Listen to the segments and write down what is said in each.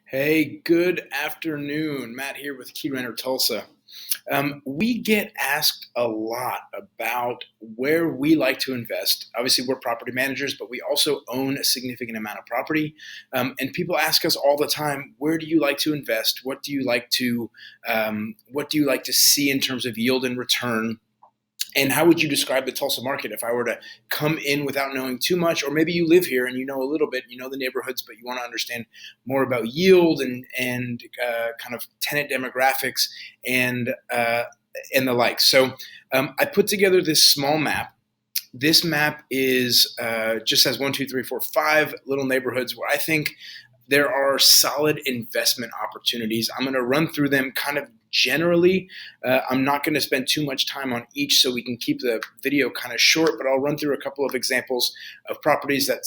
Hey, good afternoon. Matt here with Keyrenter, Tulsa. We get asked a lot about where we like to invest. Obviously, we're property managers, but we also own a significant amount of property. And people ask us all the time, where do you like to invest? What do you like to see in terms of yield and return? And how would you describe the Tulsa market if I were to come in without knowing too much? Or maybe you live here and you know a little bit, you know the neighborhoods, but you want to understand more about yield and kind of tenant demographics and the like. So I put together this small map. This map is just has one, two, three, four, five little neighborhoods where I think there are solid investment opportunities. I'm going to run through them kind of generally. I'm not going to spend too much time on each so we can keep the video kind of short, but I'll run through a couple of examples of properties that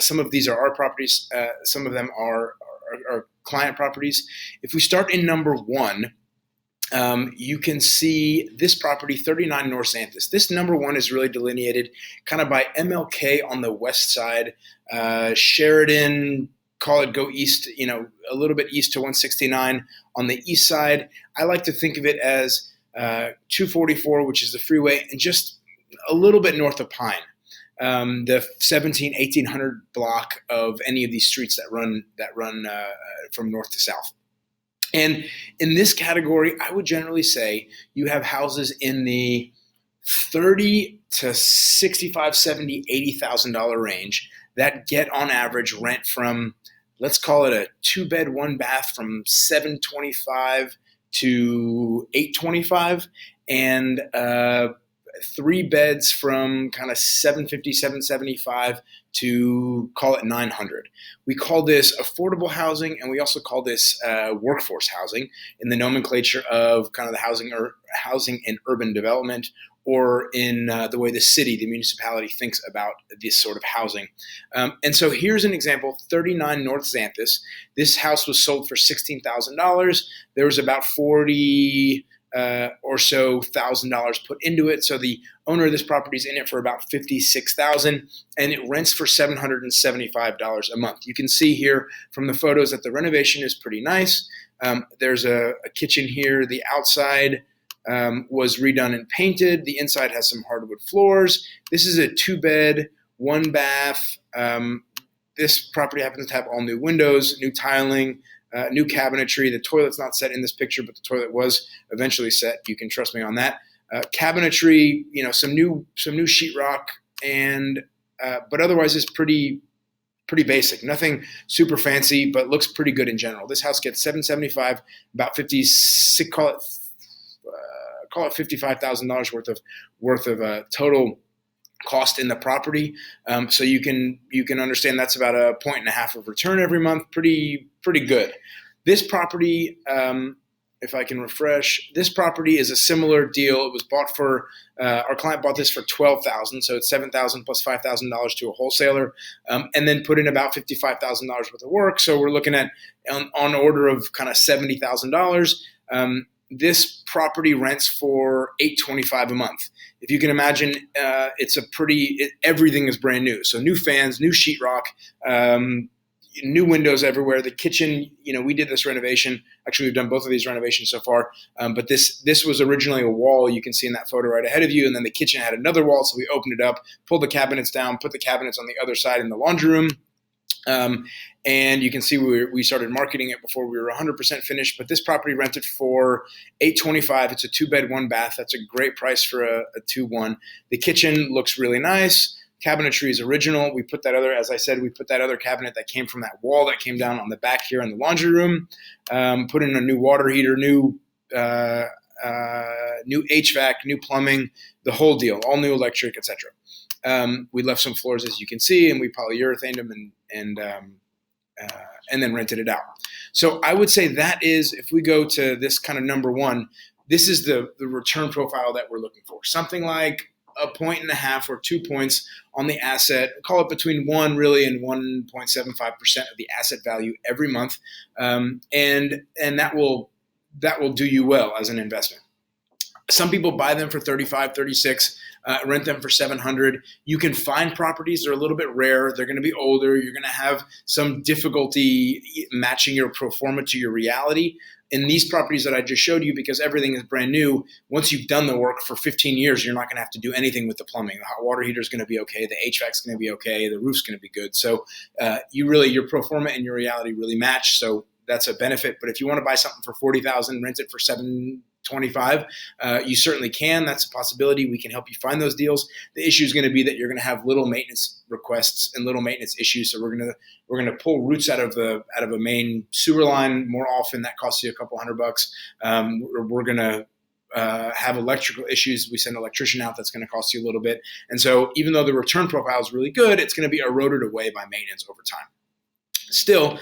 some of these are our properties, some of them are client properties. If we start in number one, you can see this property, 39 North Xanthus. This number one is really delineated kind of by MLK on the west side, Sheridan, call it go east, a little bit east to 169 on the east side. I like to think of it as 244, which is the freeway, and just a little bit north of Pine, the 1800 block of any of these streets that run from north to south. And in this category, I would generally say you have houses in the 30 to 65, 70, $80,000 range that get on average rent from, let's call it a 2-bed, 1-bath from $725 to $825, and 3 beds from kind of $750, $775 to call it $900. We call this affordable housing, and we also call this workforce housing in the nomenclature of kind of the housing and urban development, or in the way the municipality thinks about this sort of housing. And so here's an example, 39 North Xanthus. This house was sold for $16,000. There was about $40,000 or so put into it. So the owner of this property is in it for about $56,000, and it rents for $775 a month. You can see here from the photos that the renovation is pretty nice. There's a kitchen here. The outside was redone and painted. The inside has some hardwood floors. This is a 2-bed, 1-bath. This property happens to have all new windows, new tiling, new cabinetry. The toilet's not set in this picture, but the toilet was eventually set. You can trust me on that. Cabinetry, some new sheetrock, and but otherwise it's pretty basic. Nothing super fancy, but looks pretty good in general. This house gets $775, about 56, call it $55,000 worth of total cost in the property. So you can understand that's about 1.5 of return every month. Pretty good. This property, if I can refresh, this property is a similar deal. It was bought for our client bought this for $12,000, so it's $7,000 plus $5,000 to a wholesaler, and then put in about $55,000 worth of work. So we're looking at on order of kind of $70,000. This property rents for $825 a month. If you can imagine, everything is brand new. So new fans, new sheetrock, new windows everywhere. The kitchen, we did this renovation. Actually, we've done both of these renovations so far. But this was originally a wall. You can see in that photo right ahead of you. And then the kitchen had another wall. So we opened it up, pulled the cabinets down, put the cabinets on the other side in the laundry room. And you can see we started marketing it before we were 100% finished. But this property rented for $825. It's a 2-bed, 1-bath. That's a great price for a 2-1. The kitchen looks really nice. Cabinetry is original. We put that other cabinet that came from that wall that came down on the back here in the laundry room. Put in a new water heater, new HVAC, new plumbing, the whole deal, all new electric, etc. We left some floors, as you can see, and we polyurethaned them and then rented it out. So I would say that is, if we go to this kind of number one, this is the return profile that we're looking for. Something like 1.5 or 2 points on the asset, call it between 1 really and 1.75% of the asset value every month, and that will do you well as an investment. Some people buy them for 35, 36, rent them for 700. You can find properties that are a little bit rare. They're going to be older. You're going to have some difficulty matching your pro forma to your reality. In these properties that I just showed you, because everything is brand new, once you've done the work for 15 years, you're not going to have to do anything with the plumbing. The hot water heater is going to be okay. The HVAC is going to be okay. The roof's going to be good. So your pro forma and your reality really match. So that's a benefit. But if you want to buy something for $40,000, rent it for $725, you certainly can. That's a possibility. We can help you find those deals. The issue is going to be that you're going to have little maintenance requests and little maintenance issues. So we're going to pull roots out of a main sewer line more often. That costs you a couple $100. We're going to have electrical issues. We send an electrician out. That's going to cost you a little bit. And so even though the return profile is really good, it's going to be eroded away by maintenance over time. Still,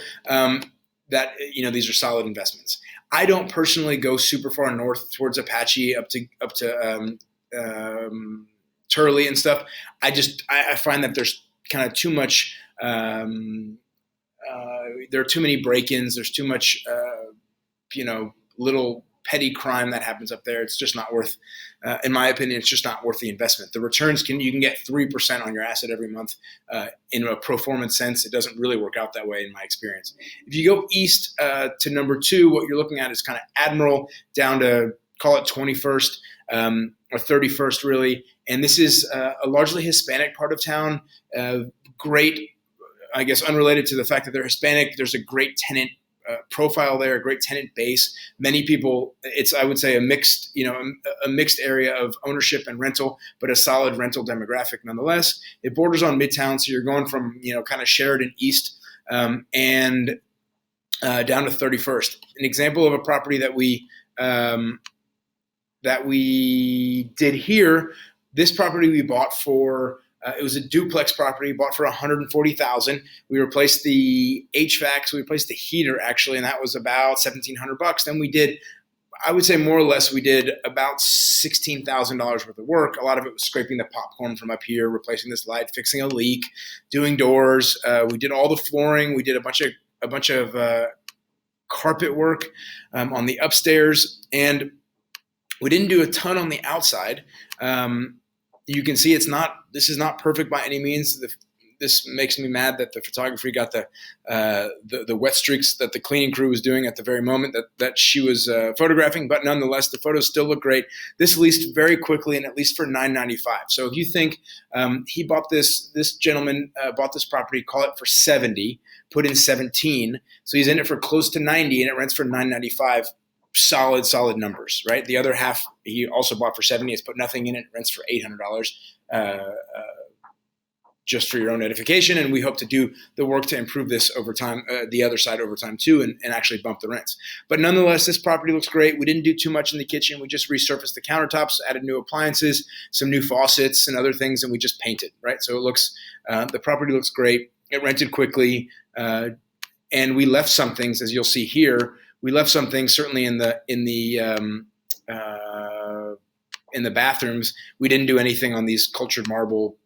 these are solid investments. I don't personally go super far north towards Apache up to Turley and stuff. I find that there's kind of too much. There are too many break-ins. There's too much, little petty crime that happens up there. It's just not worth, in my opinion, it's just not worth the investment. The returns you can get 3% on your asset every month. In a pro forma sense, it doesn't really work out that way in my experience. If you go east to number 2, what you're looking at is kind of Admiral down to, call it 21st or 31st really. And this is a largely Hispanic part of town. Great, I guess, unrelated to the fact that they're Hispanic, there's a great tenant profile there, a great tenant base. Many people, it's, I would say, a mixed area of ownership and rental, but a solid rental demographic nonetheless. It borders on Midtown, so you're going from, kind of Sheridan East and down to 31st. An example of a property that we did here. This property we bought for. It was a duplex property, bought for $140,000. We replaced the HVAC, so we replaced the heater actually, and that was about $1,700. Then we did, I would say more or less, we did about $16,000 worth of work. A lot of it was scraping the popcorn from up here, replacing this light, fixing a leak, doing doors. We did all the flooring. We did a bunch of carpet work on the upstairs, and we didn't do a ton on the outside. You can see this is not perfect by any means. This makes me mad that the photography got the wet streaks that the cleaning crew was doing at the very moment that she was photographing. But nonetheless, the photos still look great. This leased very quickly and at least for $995. So if you think this gentleman bought this property, call it for $70, put in 17, so he's in it for close to 90, and it rents for $995. Solid numbers, right? The other half he also bought for 70. It's put nothing in it. Rents for $800. Just for your own edification, and we hope to do the work to improve this over time, the other side over time too, and actually bump the rents. But nonetheless, this property looks great. We didn't do too much in the kitchen. We just resurfaced the countertops, added new appliances, some new faucets and other things, and we just painted, right? So it looks, the property looks great. It rented quickly, and we left some things, as you'll see here. We left some things certainly in the bathrooms. We didn't do anything on these cultured marble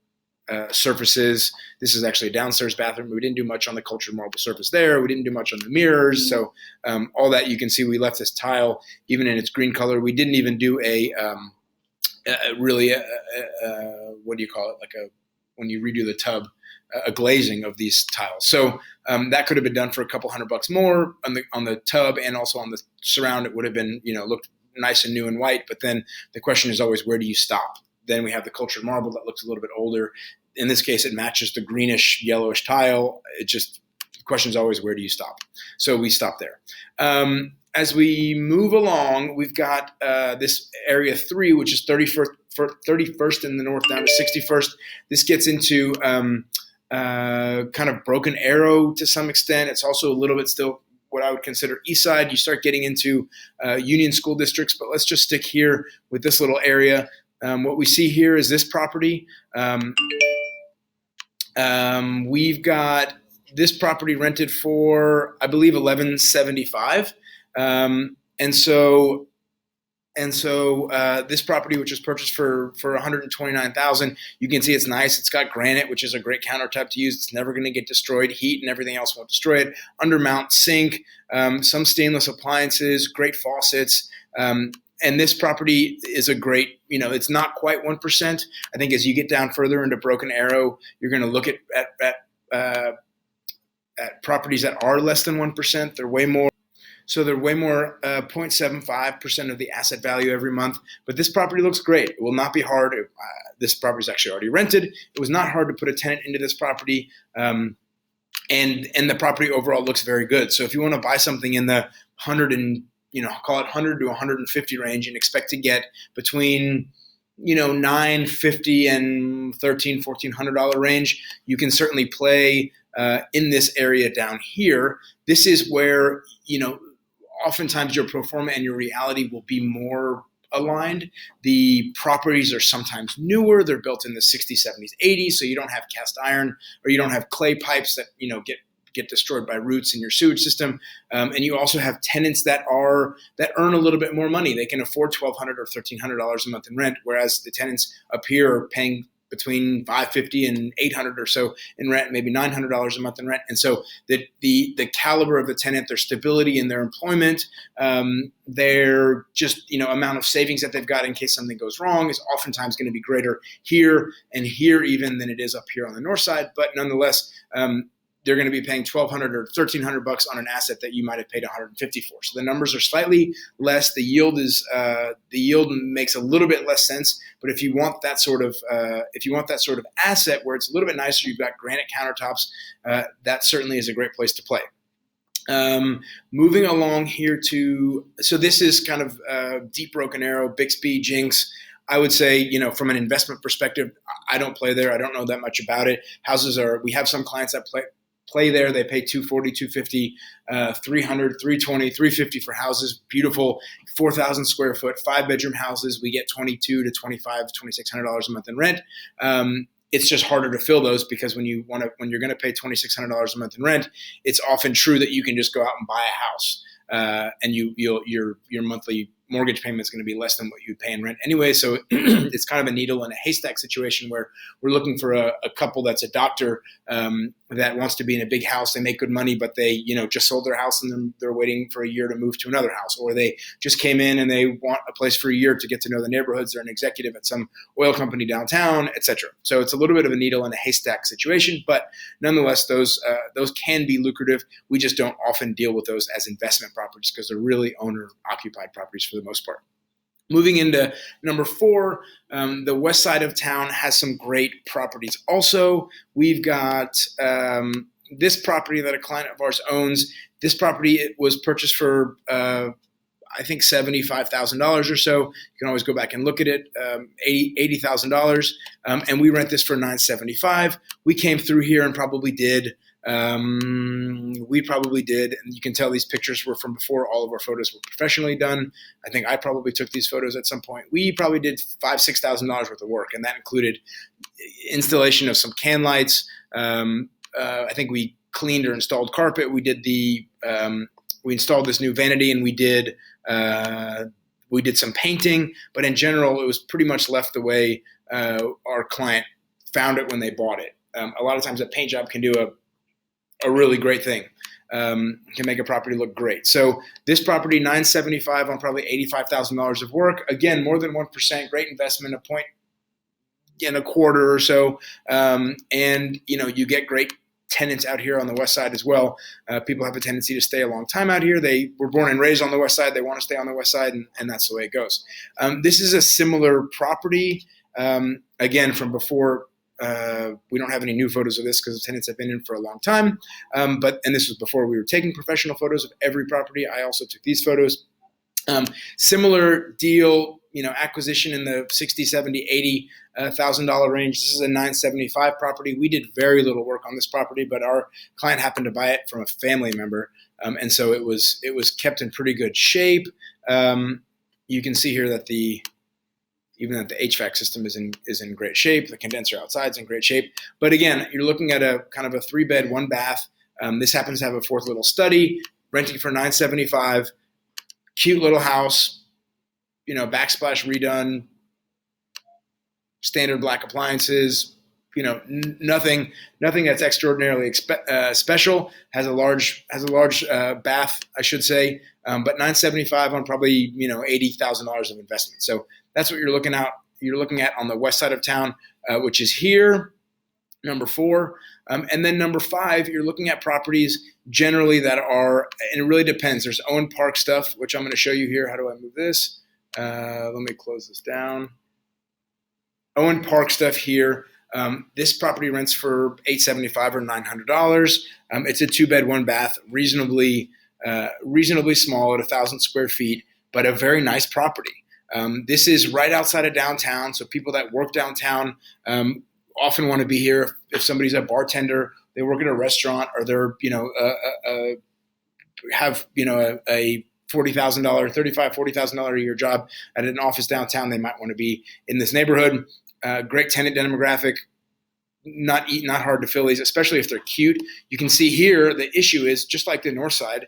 surfaces. This is actually a downstairs bathroom. We didn't do much on the cultured marble surface there. We didn't do much on the mirrors. So all that you can see, we left this tile even in its green color. We didn't even do what do you call it? When you redo the tub, a glazing of these tiles. So that could have been done for a couple $100 more on the tub, and also on the surround. It would have been, looked nice and new and white. But then the question is always, where do you stop? Then we have the cultured marble that looks a little bit older. In this case, it matches the greenish, yellowish tile. The question is always, where do you stop? So we stop there. As we move along, we've got this area 3, which is 31st in the north down to 61st. This gets into kind of Broken Arrow to some extent. It's also a little bit still what I would consider east side. You start getting into Union school districts, but let's just stick here with this little area. What we see here is this property. We've got this property rented for, I believe, $1,175. And so this property, which was purchased for $129,000, you can see it's nice. It's got granite, which is a great countertop to use. It's never going to get destroyed. Heat and everything else won't destroy it. Undermount sink, some stainless appliances, great faucets. And this property is a great, it's not quite 1%. I think as you get down further into Broken Arrow, you're going to look at properties that are less than 1%. They're way more. So they're way more 0.75% of the asset value every month. But this property looks great. It will not be hard. This property is actually already rented. It was not hard to put a tenant into this property. And the property overall looks very good. So if you want to buy something in the 100 and, call it 100 to 150 range and expect to get between $950 and $1,400 range, you can certainly play in this area down here. This is where, oftentimes your pro forma and your reality will be more aligned. The properties are sometimes newer. They're built in the 60s, 70s, 80s, so you don't have cast iron or you don't have clay pipes that get destroyed by roots in your sewage system. And you also have tenants that earn a little bit more money. They can afford $1,200 or $1,300 a month in rent, whereas the tenants up here are paying between $550 and $800 or so in rent, maybe $900 a month in rent. And so the caliber of the tenant, their stability in their employment, their just amount of savings that they've got in case something goes wrong is oftentimes going to be greater here and here even than it is up here on the north side. But nonetheless, they're going to be paying $1,200 or $1,300 on an asset that you might have paid $150 for. So the numbers are slightly less. The yield makes a little bit less sense. But if you want that sort of asset where it's a little bit nicer, you've got granite countertops. That certainly is a great place to play. Moving along here so this is kind of deep Broken Arrow, Bixby, Jinx. I would say, from an investment perspective, I don't play there. I don't know that much about it. We have some clients that play there. They pay $240, $250, $300, $320, $350 for houses. Beautiful 4,000 square foot, 5-bedroom houses. We get $2,200 to $2,500, $2,600 a month in rent. It's just harder to fill those because when you're going to pay $2,600 a month in rent, it's often true that you can just go out and buy a house, and your monthly mortgage payment is going to be less than what you'd pay in rent anyway. So it's kind of a needle in a haystack situation where we're looking for a couple that's a doctor that wants to be in a big house. They make good money, but they just sold their house and then they're waiting for a year to move to another house, or they just came in and they want a place for a year to get to know the neighborhoods. They're an executive at some oil company downtown, etc. So it's a little bit of a needle in a haystack situation, but nonetheless, those can be lucrative. We just don't often deal with those as investment properties because they're really owner-occupied properties for the most part. Moving into number 4, the west side of town has some great properties. Also, we've got this property that a client of ours owns. This property was purchased for I think $75,000 or so. You can always go back and look at it. $80,000, and we rent this for $975. We came through here and probably did. And you can tell these pictures were from before all of our photos were professionally done. I think I probably took these photos at some point. We probably did $5,000-$6,000 worth of work, and that included installation of some can lights. I think we cleaned or installed carpet. We did we installed this new vanity, and we did some painting. But in general, it was pretty much left the way our client found it when they bought it. A lot of times, a paint job can do a really great thing. Can make a property look great. So this property, $975 on probably $85,000 of work. Again, more than 1%, great investment, $1.25 or so. And you get great tenants out here on the west side as well. People have a tendency to stay a long time out here. They were born and raised on the west side. They want to stay on the west side, and that's the way it goes. This is a similar property. Again, from before. We don't have any new photos of this because the tenants have been in for a long time. And this was before we were taking professional photos of every property. I also took these photos. Similar deal, acquisition in the $60,000, $70,000, $80,000 range. This is a $975 property. We did very little work on this property, but our client happened to buy it from a family member. And so it was kept in pretty good shape. You can see here that even that the HVAC system is in great shape. The condenser outside is in great shape. But again, you're looking at a kind of a 3-bed, 1-bath. This happens to have a 4th little study, renting for $975. Cute little house, backsplash redone, standard black appliances, nothing that's extraordinarily special. Has a large bath, I should say, but $975 on probably $80,000 of investment. So that's what you're looking at. You're looking at on the west side of town, which is here, number 4. And then number 5, you're looking at properties generally that are, and it really depends. There's Owen Park stuff, which I'm going to show you here. How do I move this? Let me close this down. Owen Park stuff here. This property rents for $875 or $900. It's a 2-bed, 1-bath, reasonably small at 1,000 square feet, but a very nice property. This is right outside of downtown, so people that work downtown often want to be here. If somebody's a bartender, they work at a restaurant, or they're have a $40,000, $40,000 a year job at an office downtown, they might want to be in this neighborhood. Great tenant demographic, not hard to fill these, especially if they're cute. You can see here the issue is, just like the north side,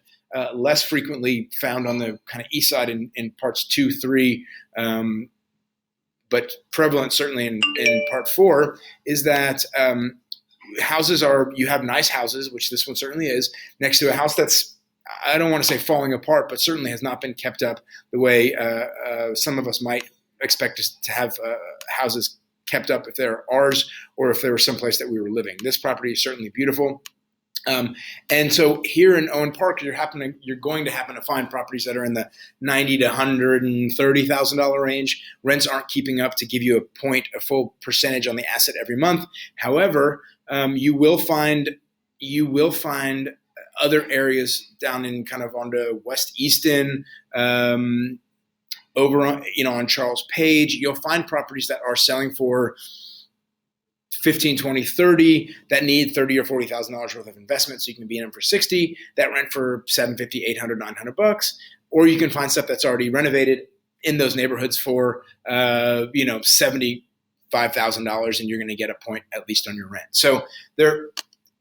less frequently found on the kind of east side in parts 2, 3, but prevalent certainly in part 4, is that houses you have nice houses, which this one certainly is, next to a house that's, I don't want to say falling apart, but certainly has not been kept up the way some of us might expect us to have houses kept up if they're ours, or if they were someplace that we were living. This property is certainly beautiful. And so here in Owen Park, you're going to happen to find properties that are in the $90,000 to $130,000 range. Rents aren't keeping up to give you a full percentage on the asset every month. However, you will find other areas down in kind of onto West Easton, over on Charles Page. You'll find properties that are selling for 15, 20, 30 that need $30,000 or $40,000 worth of investment, so you can be in them for 60 that rent for $750, $800, $900, or you can find stuff that's already renovated in those neighborhoods for $75,000, and you're going to get a point at least on your rent. So there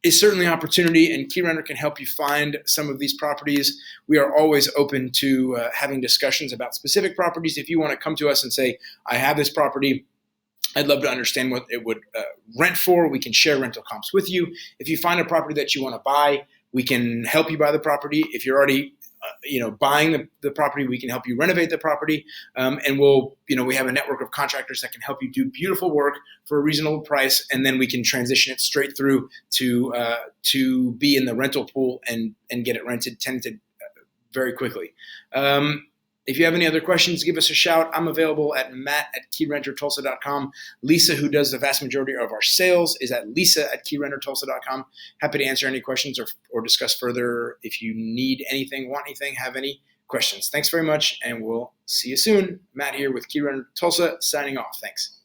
is certainly opportunity, and Keyrenter can help you find some of these properties. We are always open to having discussions about specific properties. If you want to come to us and say, I have this property, I'd love to understand what it would rent for. We can share rental comps with you. If you find a property that you want to buy, we can help you buy the property. If you're already buying the property, we can help you renovate the property. And we have a network of contractors that can help you do beautiful work for a reasonable price. And then we can transition it straight through to be in the rental pool and get it tenanted very quickly. If you have any other questions, give us a shout. I'm available at matt@KeyrenterTulsa.com. Lisa, who does the vast majority of our sales, is at lisa@KeyrenterTulsa.com. Happy to answer any questions or discuss further if you need anything, want anything, have any questions. Thanks very much, and we'll see you soon. Matt here with Keyrenter Tulsa, signing off. Thanks.